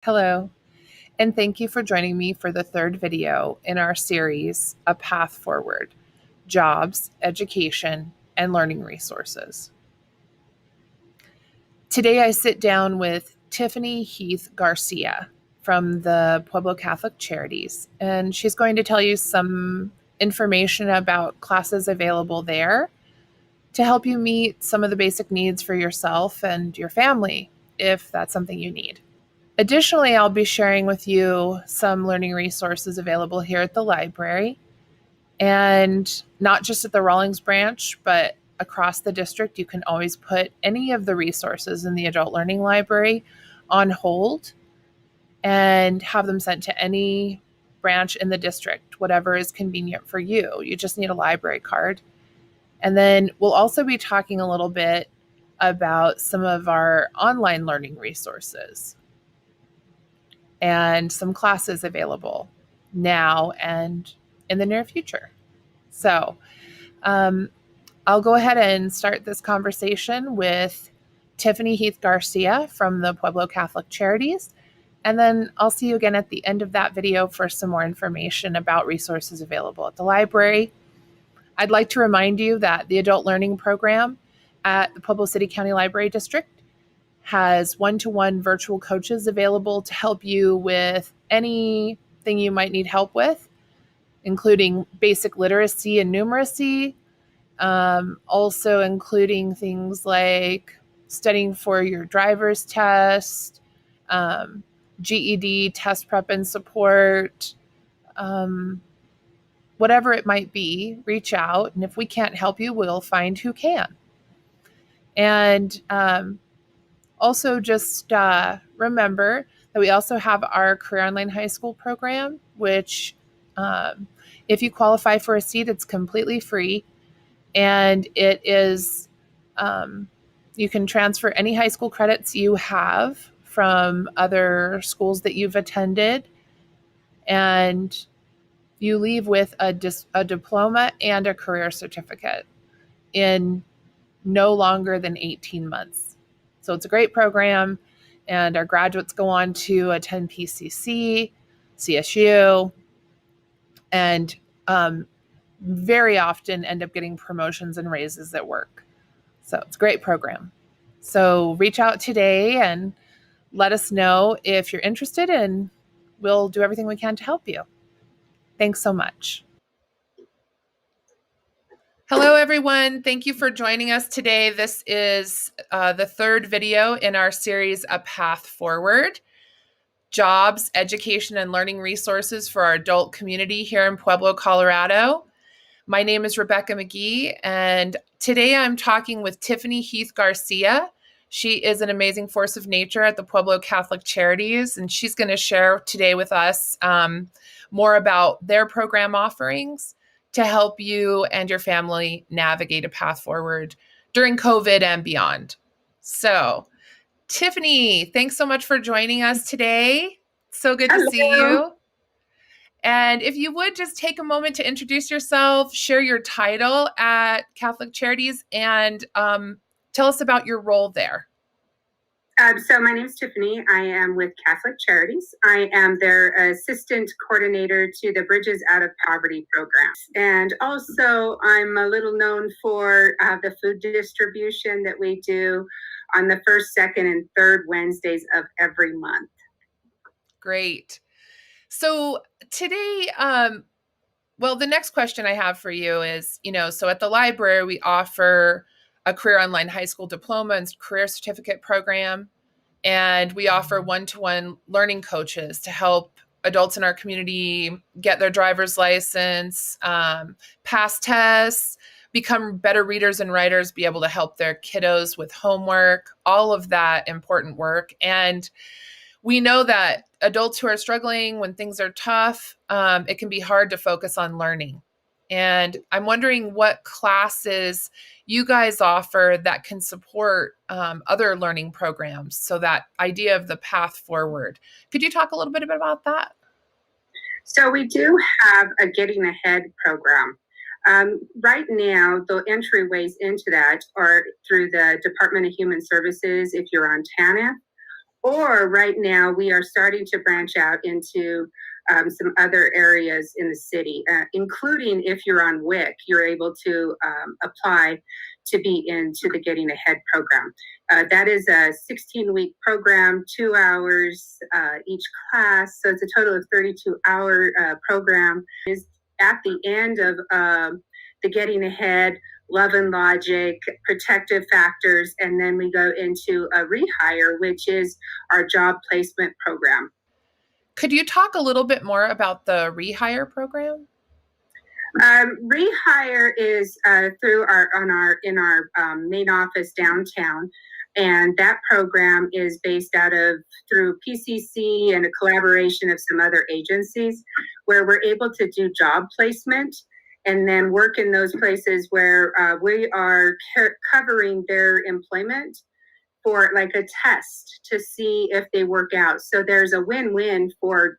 Hello, and thank you for joining me for the third video in our series, A Path Forward: Jobs, Education, and Learning Resources. Today I sit down with Tiffany Heath Garcia from the Pueblo Catholic Charities, and she's going to tell you some information about classes available there to help you meet some of the basic needs for yourself and your family, if that's something you need. Additionally, I'll be sharing with you some learning resources available here at the library, and not just at the Rawlings branch, but across the district. You can always put any of the resources in the Adult Learning Library on hold and have them sent to any branch in the district, whatever is convenient for you. You just need a library card. And then we'll also be talking a little bit about some of our online learning resources and some classes available now and in the near future. So I'll go ahead and start this conversation with Tiffany Heath Garcia from the Pueblo Catholic Charities. And then I'll see you again at the end of that video for some more information about resources available at the library. I'd like to remind you that the Adult Learning Program at the Pueblo City County Library District has one-to-one virtual coaches available to help you with anything you might need help with, including basic literacy and numeracy, also including things like studying for your driver's test, GED test prep and support, whatever it might be. Reach out, and if we can't help you, we'll find who can. And also, just remember that we also have our Career Online High School program, which, if you qualify for a seat, it's completely free. And it is, you can transfer any high school credits you have from other schools that you've attended, and you leave with a diploma and a career certificate in no longer than 18 months. So it's a great program, and our graduates go on to attend PCC, CSU, and very often end up getting promotions and raises at work. So it's a great program. So reach out today and let us know if you're interested, and we'll do everything we can to help you. Thanks so much. Hello, everyone. Thank you for joining us today. This is the third video in our series, A Path Forward: Jobs, Education, and Learning Resources for our adult community here in Pueblo, Colorado. My name is Rebecca McGee, and today I'm talking with Tiffany Heath Garcia. She is an amazing force of nature at the Pueblo Catholic Charities, and she's going to share today with us more about their program offerings to help you and your family navigate a path forward during COVID and beyond. So, Tiffany, thanks so much for joining us today. So good to see you. And if you would just take a moment to introduce yourself, share your title at Catholic Charities, and tell us about your role there. So my name is Tiffany. I am with Catholic Charities. I am their assistant coordinator to the Bridges Out of Poverty program. And also I'm a little known for the food distribution that we do on the first, second, and third Wednesdays of every month. Great. So today, well, the next question I have for you is, so at the library, we offer a Career Online High School diploma and career certificate program. And we offer one-to-one learning coaches to help adults in our community get their driver's license, pass tests, become better readers and writers, be able to help their kiddos with homework, all of that important work. And we know that adults who are struggling when things are tough, it can be hard to focus on learning. And I'm wondering what classes you guys offer that can support other learning programs. So that idea of the path forward. Could you talk a little bit about that? So we do have a Getting Ahead program. Right now, the entryways into that are through the Department of Human Services if you're on TANF, Or right now, we are starting to branch out into some other areas in the city, including if you're on WIC, you're able to apply to be into the Getting Ahead program. That is a 16-week program, 2 hours each class. So it's a total of 32-hour program. Is at the end of the Getting Ahead, Love and Logic, Protective Factors, and then we go into a rehire, which is our job placement program. Could you talk a little bit more about the rehire program? Rehire is through our main office downtown, and that program is based out of through PCC and a collaboration of some other agencies, where we're able to do job placement and then work in those places where we are covering their employment for like a test to see if they work out. So there's a win-win for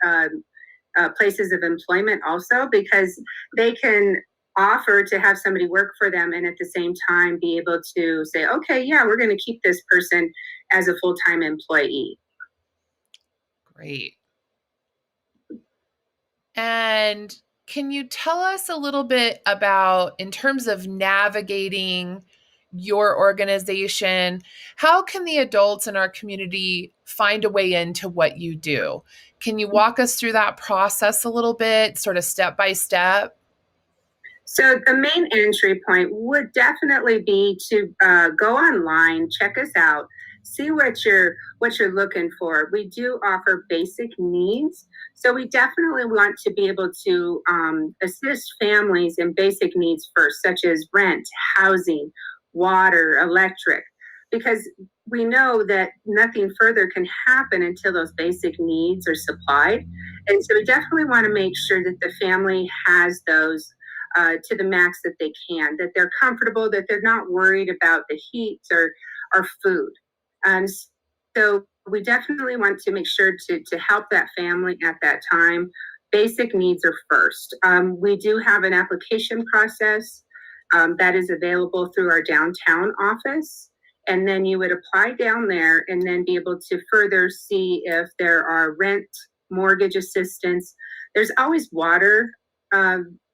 places of employment also, because they can offer to have somebody work for them and at the same time be able to say, okay, yeah, we're going to keep this person as a full-time employee. Great. And can you tell us a little bit about, in terms of navigating your organization, how can the adults in our community find a way into what you do? Can you walk us through that process a little bit, sort of step by step? So the main entry point would definitely be to go online, check us out, see what you're looking for. We do offer basic needs, so we definitely want to be able to assist families in basic needs first, such as rent, housing, water, electric, because we know that nothing further can happen until those basic needs are supplied. And so we definitely want to make sure that the family has those to the max that they can, that they're comfortable, that they're not worried about the heat or food. And so we definitely want to make sure to help that family at that time. Basic needs are first. We do have an application process that is available through our downtown office. And then you would apply down there and then be able to further see if there are rent, mortgage assistance. There's always water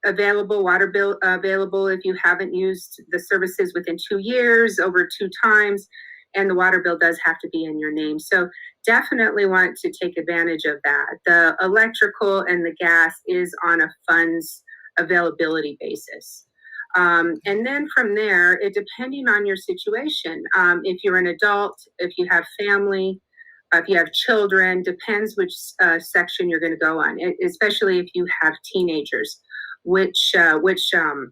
available, water bill available if you haven't used the services within 2 years, over 2 times, and the water bill does have to be in your name. So definitely want to take advantage of that. The electrical and the gas is on a funds availability basis. And then from there, it depending on your situation, if you're an adult, if you have family, if you have children, depends which section you're going to go on, especially if you have teenagers, which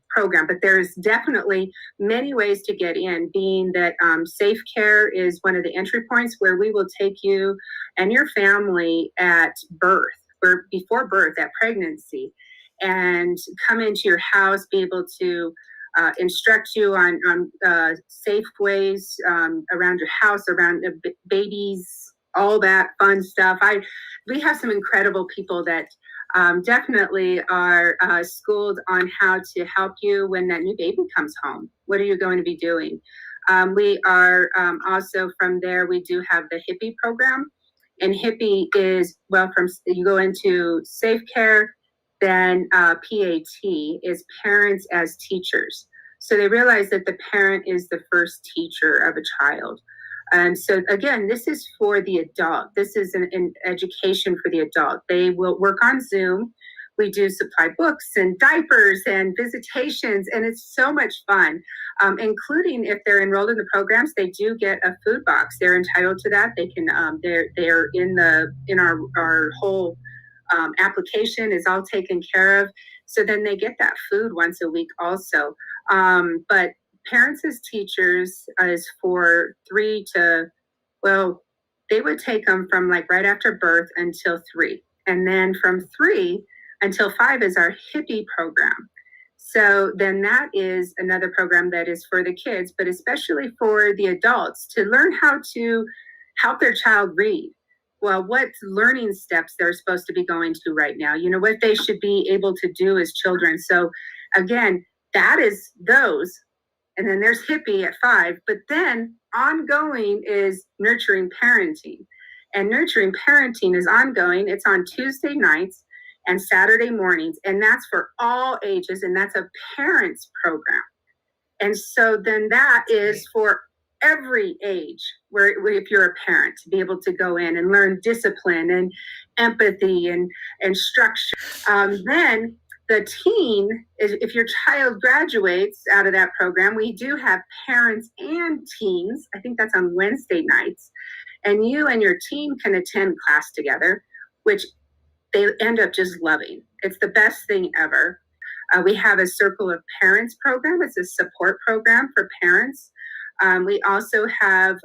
program. But there's definitely many ways to get in, being that Safe Care is one of the entry points where we will take you and your family at birth, or before birth, at pregnancy, and come into your house, be able to instruct you on safe ways around your house, around babies, all that fun stuff. We have some incredible people that definitely are schooled on how to help you when that new baby comes home. What are you going to be doing? We are also, from there, we do have the HIPPY program. And HIPPY is, well, from you go into Safe Care, then PAT is Parents as Teachers. So they realize that the parent is the first teacher of a child. And so again, this is for the adult. This is an education for the adult. They will work on Zoom. We do supply books and diapers and visitations, and it's so much fun. Including if they're enrolled in the programs, they do get a food box. They're entitled to that. They can. They're in our whole application is all taken care of. So then they get that food once a week also. But Parents as Teachers is for 3 to, well, they would take them from like right after birth until 3. And then from 3 until 5 is our HIPPY program. So then that is another program that is for the kids, but especially for the adults to learn how to help their child read. Well, what learning steps they're supposed to be going to right now, what they should be able to do as children. So again, that is those. And then there's HIPPY at 5, but then ongoing is nurturing parenting. And Nurturing Parenting is ongoing. It's on Tuesday nights and Saturday mornings, and that's for all ages, and that's a parents program. And so then that is for every age, where if you're a parent, to be able to go in and learn discipline and empathy and structure. Then the teen, if your child graduates out of that program, we do have parents and teens. I think that's on Wednesday nights. And you and your teen can attend class together, which they end up just loving. It's the best thing ever. We have a Circle of Parents program. It's a support program for parents. We also have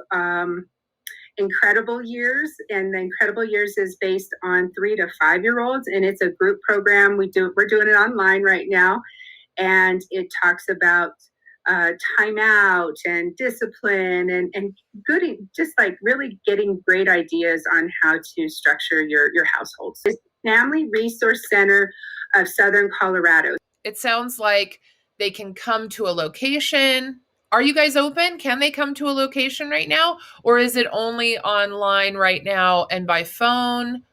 Incredible Years, and the Incredible Years is based on 3 to 5 year olds, and it's a group program. We're doing it online right now, and it talks about time out and discipline and good, just like really getting great ideas on how to structure your household. So Family Resource Center of Southern Colorado. It sounds like they can come to a location. Are you guys open? Can they come to a location right now? Or is it only online right now and by phone?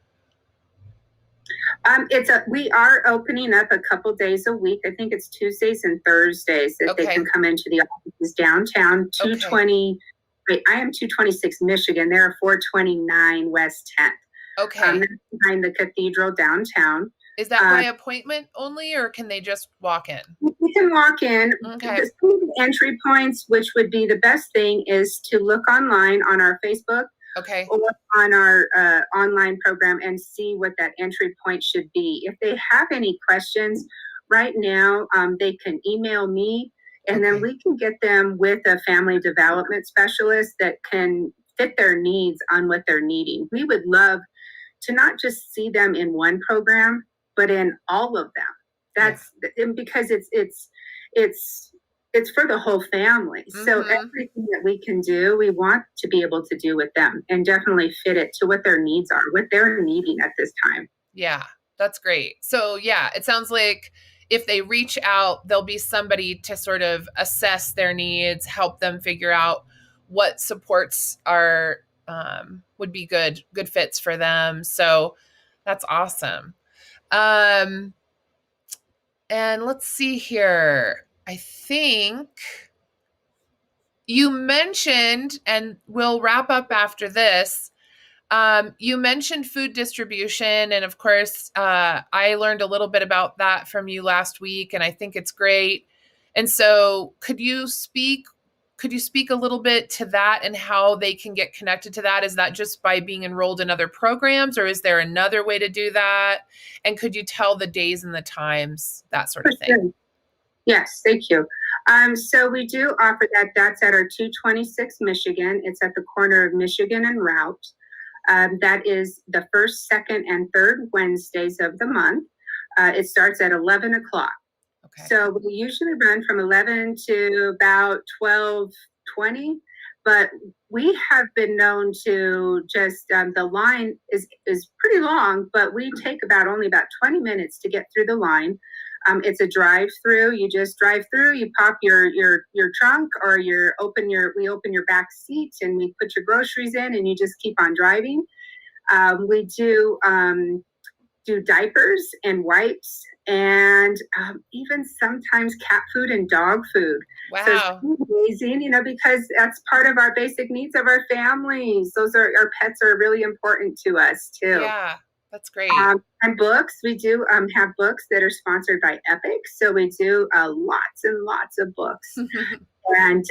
We are opening up a couple days a week. I think it's Tuesdays and Thursdays that they can come into the offices downtown, 220. Wait, I am 226 Michigan. They're 429 West 10th. Okay. Behind the cathedral downtown. Is that by appointment only, or can they just walk in? You can walk in. Okay. The entry points, which would be the best thing, is to look online on our Facebook. Okay. Or on our online program and see what that entry point should be. If they have any questions right now, they can email me, and then we can get them with a family development specialist that can fit their needs on what they're needing. We would love to not just see them in one program, but in all of them. That's because it's for the whole family. Mm-hmm. So everything that we can do, we want to be able to do with them and definitely fit it to what their needs are, what they're needing at this time. Yeah, that's great. So yeah, it sounds like if they reach out, there'll be somebody to sort of assess their needs, help them figure out what supports are would be good fits for them. So that's awesome. And let's see here. I think you mentioned, and we'll wrap up after this, you mentioned food distribution. And of course, I learned a little bit about that from you last week, and I think it's great. And so could you speak a little bit to that and how they can get connected to that? Is that just by being enrolled in other programs, or is there another way to do that? And could you tell the days and the times, that sort of thing? Sure. Yes, thank you. So we do offer that. That's at our 226 Michigan. It's at the corner of Michigan and Route. That is the first, second, and third Wednesdays of the month. It starts at 11 o'clock. Okay. So we usually run from 11 to about 12:20, but we have been known to just, the line is pretty long, but we take only about 20 minutes to get through the line. It's a drive-through. You just drive through, you pop your trunk, or we open your back seat and we put your groceries in, and you just keep on driving. We do diapers and wipes, and even sometimes cat food and dog food. Wow. So it's amazing, because that's part of our basic needs of our families. Our pets are really important to us too. Yeah. That's great. And books, we do have books that are sponsored by Epic. So we do lots and lots of books. And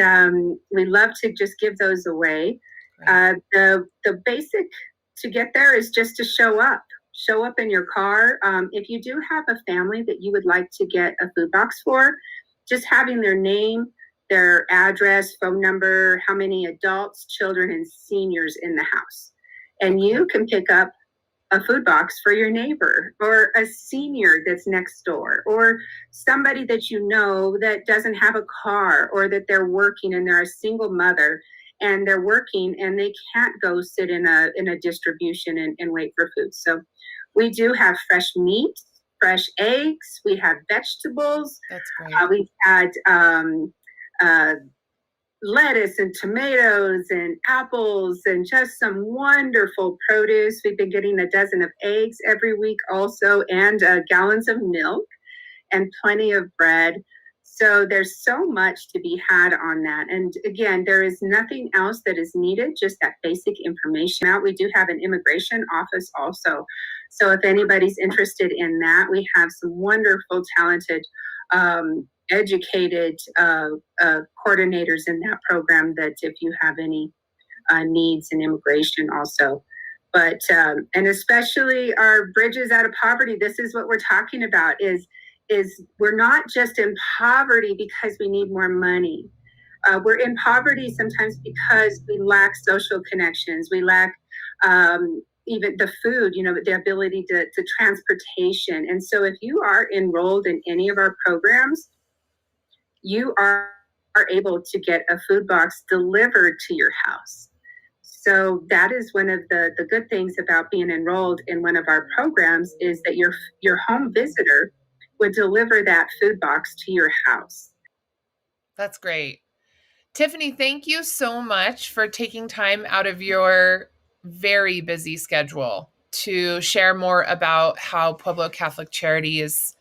we love to just give those away. Right. The basic to get there is just to show up in your car. If you do have a family that you would like to get a food box for, just having their name, their address, phone number, how many adults, children, and seniors in the house. And you can pick up a food box for your neighbor, or a senior that's next door, or somebody that you know that doesn't have a car, or that they're working and they're a single mother and they're working and they can't go sit in a distribution and wait for food. So we do have fresh meat, fresh eggs, we have vegetables. That's great. We've had lettuce and tomatoes and apples and just some wonderful produce. We've been getting a dozen of eggs every week also, and gallons of milk and plenty of bread. So there's so much to be had on that. And again, there is nothing else that is needed, just that basic information out. We do have an immigration office also. So if anybody's interested in that, we have some wonderful, talented, educated coordinators in that program that if you have any needs in immigration also. But, and especially our Bridges Out of Poverty, this is what we're talking about is we're not just in poverty because we need more money. We're in poverty sometimes because we lack social connections. We lack even the food, the ability to transportation. And so if you are enrolled in any of our programs, you are able to get a food box delivered to your house. So that is one of the good things about being enrolled in one of our programs is that your home visitor would deliver that food box to your house. That's great. Tiffany, thank you so much for taking time out of your very busy schedule to share more about how Pueblo Catholic Charities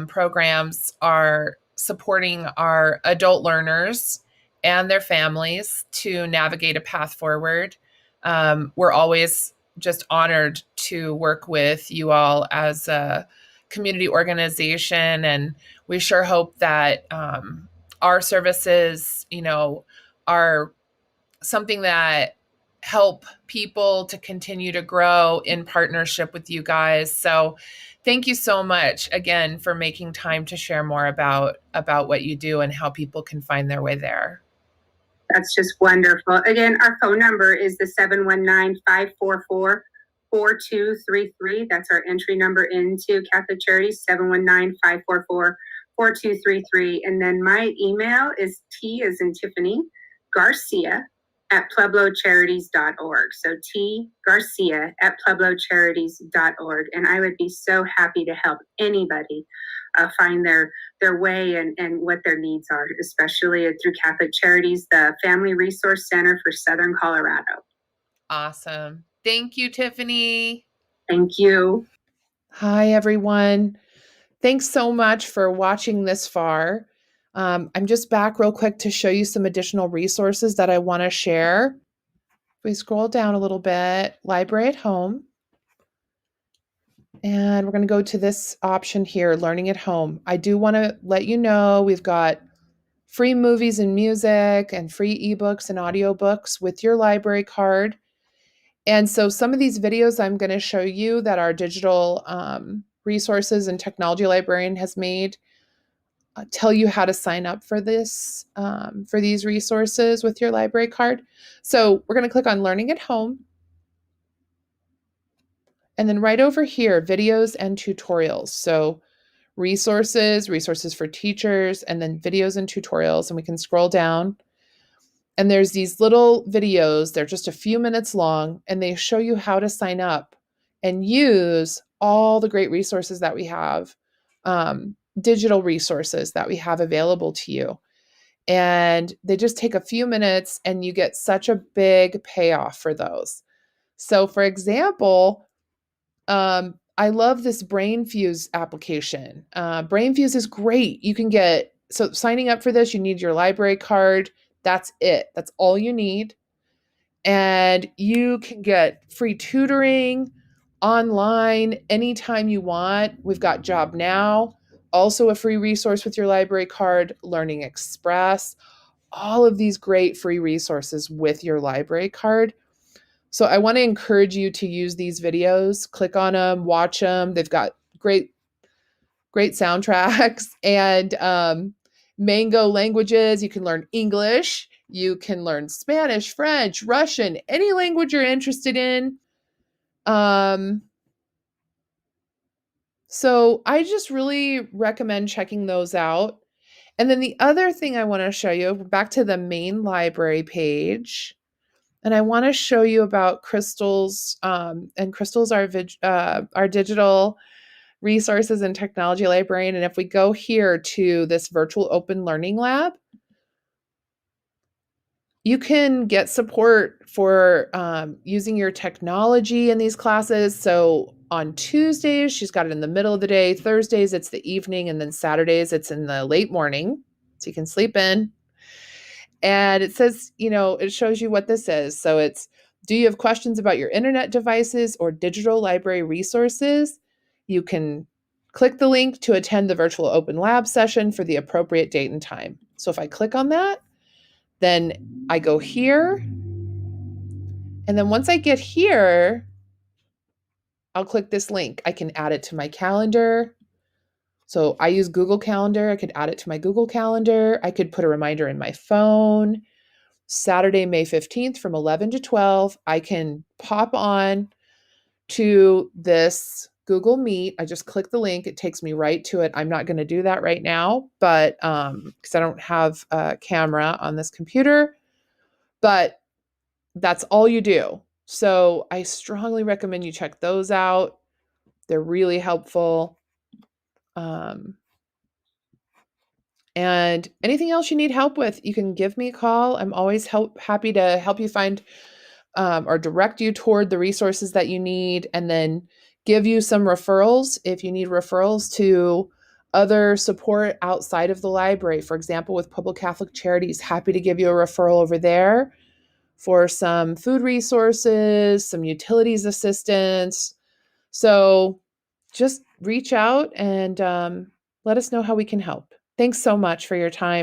programs are supporting our adult learners and their families to navigate a path forward. We're always just honored to work with you all as a community organization, and we sure hope that our services, are something that help people to continue to grow in partnership with you guys. So thank you so much again for making time to share more about what you do and how people can find their way there. That's just wonderful. Again, our phone number is the 719-544-4233. That's our entry number into Catholic Charities, 719-544-4233. And then my email is T as in Tiffany, Garcia at PuebloCharities.org. So T Garcia at PuebloCharities.org. And I would be so happy to help anybody find their way and what their needs are, especially through Catholic Charities, the Family Resource Center for Southern Colorado. Awesome. Thank you, Tiffany. Thank you. Hi, everyone. Thanks so much for watching this far. I'm just back real quick to show you some additional resources that I want to share. If we scroll down a little bit, Library at Home. And we're going to go to this option here, Learning at Home. I do want to let you know we've got free movies and music and free ebooks and audiobooks with your library card. And so some of these videos I'm going to show you that our digital resources and technology librarian has made tell you how to sign up for this, for these resources with your library card. So we're going to click on Learning at Home. And then right over here, videos and tutorials. So resources for teachers, and then videos and tutorials. And we can scroll down. And there's these little videos. They're just a few minutes long, and they show you how to sign up and use all the great resources that we have, digital resources that we have available to you. And they just take a few minutes, and you get such a big payoff for those. So for example, I love this BrainFuse application. BrainFuse is great. You can so signing up for this, you need your library card. That's it. That's all you need. And you can get free tutoring online anytime you want. We've got Job Now, also a free resource with your library card, Learning Express, all of these great free resources with your library card. So I want to encourage you to use these videos, click on them, watch them. They've got great soundtracks and Mango languages. You can learn English, you can learn Spanish, French, Russian, any language you're interested in. So I just really recommend checking those out. And then the other thing I want to show you, back to the main library page. And I want to show you about Crystal's, and Crystal's our digital resources and technology librarian. And if we go here to this virtual open learning lab, You can get support for using your technology in these classes. So on Tuesdays, she's got it in the middle of the day. Thursdays, it's the evening. And then Saturdays, it's in the late morning. So you can sleep in. And it says, it shows you what this is. So it's, do you have questions about your internet devices or digital library resources? You can click the link to attend the virtual open lab session for the appropriate date and time. So if I click on that, then I go here. And then once I get here, I'll click this link. I can add it to my calendar. So I use Google Calendar. I could add it to my Google Calendar. I could put a reminder in my phone. Saturday, May 15th from 11 to 12, I can pop on to this Google Meet. I just click the link. It takes me right to it. I'm not going to do that right now, but because I don't have a camera on this computer, but that's all you do. So I strongly recommend you check those out. They're really helpful. And anything else you need help with, you can give me a call. I'm always happy to help you find or direct you toward the resources that you need, and then give you some referrals if you need referrals to other support outside of the library. For example, with Pueblo Catholic Charities, happy to give you a referral over there for some food resources, some utilities assistance. So just reach out and let us know how we can help. Thanks so much for your time.